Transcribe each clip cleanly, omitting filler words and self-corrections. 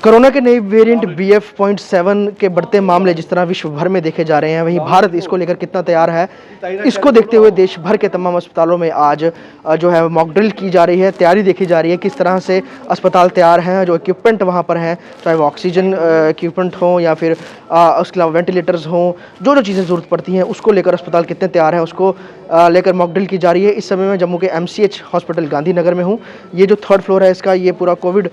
Corona के नए variant BF.7 के बढ़ते मामले जिस तरह विश्व भर में देखे जा रहे हैं, वहीं भारत इसको लेकर कितना तैयार है, इसको देखते हुए देश भर के तमाम अस्पतालों में आज जो है मॉक ड्रिल की जा रही है, तैयारी देखी जा रही है किस तरह से अस्पताल तैयार हैं, जो इक्विपमेंट वहाँ पर हैं, चाहे वो ऑक्सीजन इक्विपमेंट हों या फिर उसके अलावा वेंटिलेटर्स हों, जो चीज़ें ज़रूरत पड़ती हैं उसको लेकर अस्पताल कितने तैयार हैं उसको लेकर मॉक ड्रिल की जा रही है। इस समय मैं जम्मू के MCH हॉस्पिटल गांधीनगर में हूँ। ये जो 3rd फ्लोर है इसका, ये पूरा कोविड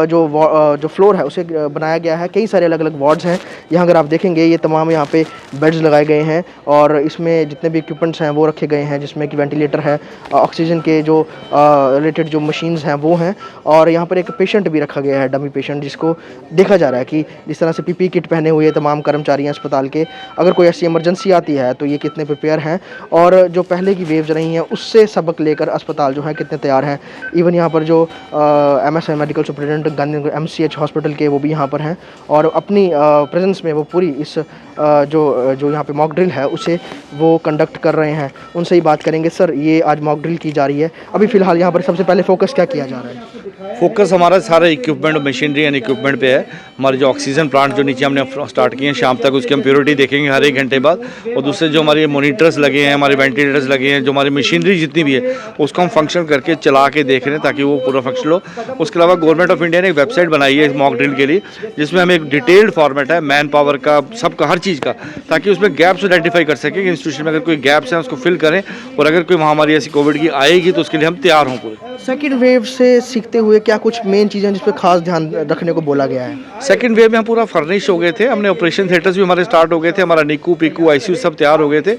जो फ्लोर है उसे बनाया गया है। कई सारे अलग अलग वार्ड्स हैं यहाँ, अगर आप देखेंगे ये तमाम यहाँ पे बेड्स लगाए गए हैं और इसमें जितने भी इक्विपमेंट्स हैं वो रखे गए हैं, जिसमें कि वेंटिलेटर है, ऑक्सीजन के जो रिलेटेड जो मशीन्स हैं वो हैं, और यहाँ पर एक पेशेंट भी रखा गया है, डमी पेशेंट, जिसको देखा जा रहा है कि जिस तरह से PPE किट पहने हुए तमाम कर्मचारी हैं अस्पताल के, अगर कोई ऐसी इमरजेंसी आती है तो ये कितने प्रिपेयर हैं और जो पहले की वेव्स रही हैं उससे सबक लेकर अस्पताल जो है कितने तैयार हैं। इवन यहाँ पर जो MSI medical superintendent Gandhinagar MCH hospital के वो भी यहाँ पर हैं और अपनी प्रेजेंस में वो पूरी इस जो यहाँ पे मॉक ड्रिल है उसे वो कंडक्ट कर रहे हैं। उनसे ही बात करेंगे। सर, ये आज मॉक ड्रिल की जा रही है, अभी फ़िलहाल यहाँ पर सबसे पहले फोकस क्या किया जा रहा है? फोकस हमारा सारा इक्विपमेंट, मशीनरी एंड इक्विपमेंट पे है। हमारे जो ऑक्सीजन प्लांट जो नीचे हमने स्टार्ट किए हैं, शाम तक उसकी हम प्योरिटी देखेंगे हर 1 घंटे बाद, और दूसरे जो हमारे मोनीटर्स लगे हैं, हमारे वेंटिलेटर्स लगे हैं, जो हमारी मशीनरी जितनी भी है उसको हम फंक्शन करके चला के देख रहे हैं ताकि वो पूरा फंक्शन हो। उसके अलावा गवर्नमेंट ऑफ इंडिया ने एक वेबसाइट बनाई है इस मॉक ड्रिल के लिए, जिसमें हमें एक डिटेल्ड फॉर्मेट है मैन पावर का, सबका, हर चीज़ का, ताकि उसमें गैप्स आइडेंटिफाई कर सकें कि इंस्टीट्यूशन में अगर कोई गैप्स हैं उसको फिल करें, और अगर कोई महामारी ऐसी कोविड की आएगी तो उसके लिए हम तैयार हों पूरे। सेकेंड वेव से सीखते हुए क्या कुछ मेन चीज़ें जिस पर खास ध्यान रखने को बोला गया है? सेकेंड वेव में हम पूरा फर्निश हो गए थे, हमने ऑपरेशन थिएटर्स भी हमारे स्टार्ट हो गए थे, हमारा निकू पीकू ICU सब तैयार हो गए थे।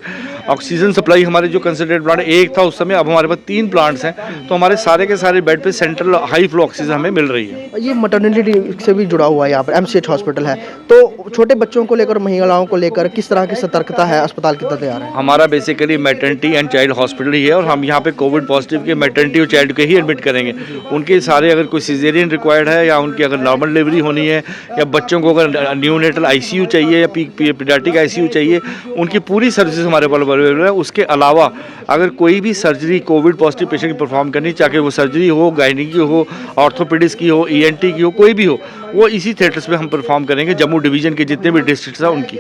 ऑक्सीजन सप्लाई हमारे जो कंसंट्रेट प्लांट एक था उस समय, अब हमारे पास 3 प्लांट्स हैं, तो हमारे सारे के सारे बेड पे सेंट्रल हाई फ्लो ऑक्सीजन हमें मिल रही है। ये मटर्निटी से भी जुड़ा हुआ है, यहाँ पर MCH हॉस्पिटल है, तो छोटे बच्चों को लेकर, महिलाओं को लेकर किस तरह की सतर्कता है, अस्पताल कितना तैयार है? हमारा basically maternity and child hospital ही है, और हम यहाँ पे कोविड पॉजिटिव के मैटर्निटी और चाइल्ड के ही एडमिट करेंगे। उनके सारे, अगर कोई सिजेरियन रिक्वायर्ड है या उनकी अगर नॉर्मल डिलीवरी होनी है, या बच्चों को अगर न्यूनेटल ICU चाहिए या पीडियाट्रिक ICU चाहिए, उनकी पूरी सर्विसेज हमारे पास अवेलेबल है। उसके अलावा अगर कोई भी सर्जरी कोविड पॉजिटिव पेशेंट की परफॉर्म करनी, चाहे वो सर्जरी हो, गायनिक की हो, ऑर्थोपेडिक्स की हो, ENT की हो, कोई भी हो, वो इसी थिएटर्स में हम परफॉर्म करेंगे। जम्मू डिवीजन के जितने भी डिस्ट्रिक्ट्स हैं उनकी।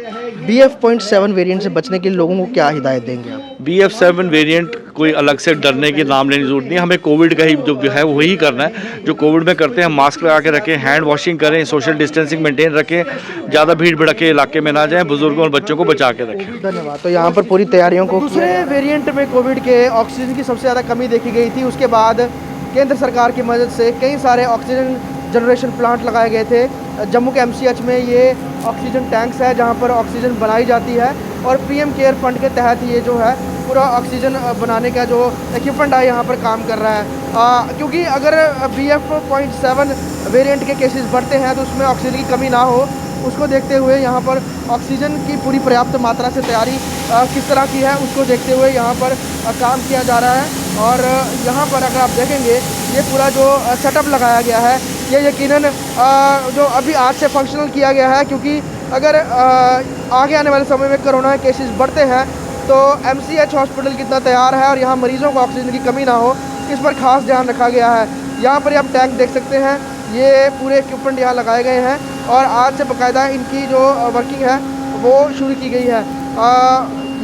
BF.7 वेरिएंट से बचने के लिए लोगों को क्या हिदायत देंगे आप? BF.7 वेरिएंट कोई अलग से डरने के नाम लेने की जरूरत नहीं है, हमें कोविड का ही जो है वही करना है जो कोविड में करते हैं। मास्क लगा के रखें, हैंड वॉशिंग करें, सोशल डिस्टेंसिंग मेंटेन रखें, ज़्यादा भीड़ भड़के इलाके में ना जाएं, बुजुर्गों और बच्चों को बचा के रखें। धन्यवाद। तो यहाँ पर पूरी तैयारियों को, दूसरे वेरिएंट में कोविड के ऑक्सीजन की सबसे ज़्यादा कमी देखी गई थी, उसके बाद केंद्र सरकार की मदद से कई सारे ऑक्सीजन जनरेशन प्लांट लगाए गए थे। जम्मू के MCH में ये ऑक्सीजन टैंक्स है जहाँ पर ऑक्सीजन बनाई जाती है, और PM केयर फंड के तहत ये जो है पूरा ऑक्सीजन बनाने का जो इक्विपमेंट है यहाँ पर काम कर रहा है। क्योंकि अगर BF.7 वेरिएंट के केसेस बढ़ते हैं तो उसमें ऑक्सीजन की कमी ना हो, उसको देखते हुए यहाँ पर ऑक्सीजन की पूरी पर्याप्त मात्रा से तैयारी किस तरह की है उसको देखते हुए यहाँ पर काम किया जा रहा है। और यहाँ पर अगर आप देखेंगे ये पूरा जो सेटअप लगाया गया है ये यकीनन जो अभी आज से फंक्शनल किया गया है, क्योंकि अगर आगे आने वाले समय में कोरोना के केसेस बढ़ते हैं तो MCH हॉस्पिटल कितना तैयार है और यहाँ मरीज़ों को ऑक्सीजन की कमी ना हो, इस पर खास ध्यान रखा गया है। यहाँ पर आप टैंक देख सकते हैं, ये पूरे इक्विपमेंट यहाँ लगाए गए हैं और आज से बाकायदा इनकी जो वर्किंग है वो शुरू की गई है।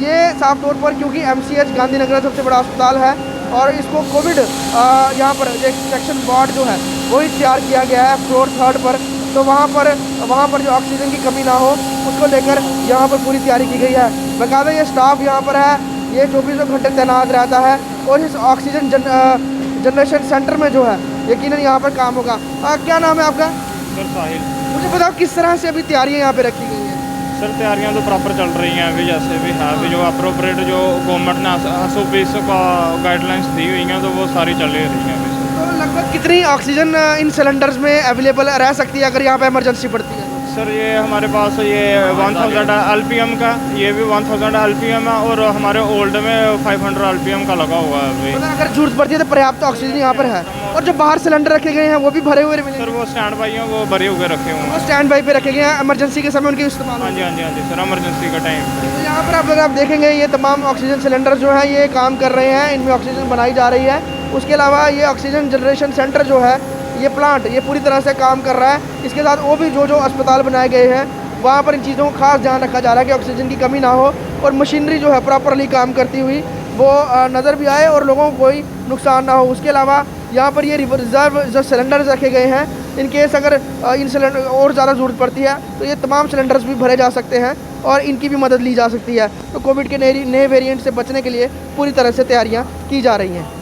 ये साफ तौर पर, क्योंकि MCH गांधीनगर सबसे बड़ा अस्पताल है और इसको कोविड यहाँ पर एक सेक्शन वार्ड जो है वही तैयार किया गया है फ्लोर 3rd पर, तो वहाँ पर जो ऑक्सीजन की कमी ना हो उसको लेकर यहाँ पर पूरी तैयारी की गई है। बाकायदा ये स्टाफ यहाँ पर है, ये 24 घंटे तैनात रहता है और इस ऑक्सीजन जनरेशन सेंटर में जो है यकीनन यहाँ पर काम होगा। क्या नाम है आपका? सर साहिल। मुझे बताओ किस तरह से अभी तैयारियाँ यहाँ पे रखी गई हैं? सर तैयारियां तो प्रॉपर चल रही हैं अभी, जैसे भी है अभी जो अप्रोप्रिएट जो गवर्नमेंट ने 120 का गाइडलाइंस दी हुई हैं तो वो सारी चल रही हैं अभी। तो लगभग कितनी ऑक्सीजन इन सिलेंडर्स में अवेलेबल रह सकती है अगर यहाँ पे इमरजेंसी पड़ती है? सर ये हमारे पास ये 1000 LPM का, ये भी 1000 LPM है, और हमारे ओल्ड में 500 LPM का लगा हुआ है अभी। मतलब अगर जरूरत पड़ती है तो पर्याप्त ऑक्सीजन यहाँ पर है। और जो बाहर सिलेंडर रखे गए हैं वो भी भरे हुए मिलेंगे? सर वो स्टैंड बाई हैं, वो भरे हुए रखे हुए हैं। वो स्टैंड बाई पे रखे गए हैं, इमरजेंसी के समय उनके इस्तेमाल। हाँ जी हाँ जी हाँ जी सर, इमरजेंसी का टाइम। तो यहाँ पर अगर आप देखेंगे ये तमाम ऑक्सीजन सिलेंडर जो है ये काम कर रहे हैं, इनमें ऑक्सीजन बनाई जा रही है। उसके अलावा ये ऑक्सीजन जनरेशन सेंटर जो है ये प्लांट ये पूरी तरह से काम कर रहा है। इसके साथ वो भी जो अस्पताल बनाए गए हैं वहाँ पर इन चीज़ों का खास ध्यान रखा जा रहा है कि ऑक्सीजन की कमी ना हो और मशीनरी जो है प्रॉपरली काम करती हुई वो नज़र भी आए और लोगों को कोई नुकसान ना हो। उसके अलावा यहाँ पर ये रिजर्व जो सिलेंडर्स रखे गए हैं, इन केस अगर इन सिलेंडर और ज़्यादा ज़रूरत पड़ती है तो ये तमाम सिलेंडर्स भी भरे जा सकते हैं और इनकी भी मदद ली जा सकती है। तो कोविड के नए वेरिएंट से बचने के लिए पूरी तरह से तैयारियाँ की जा रही हैं।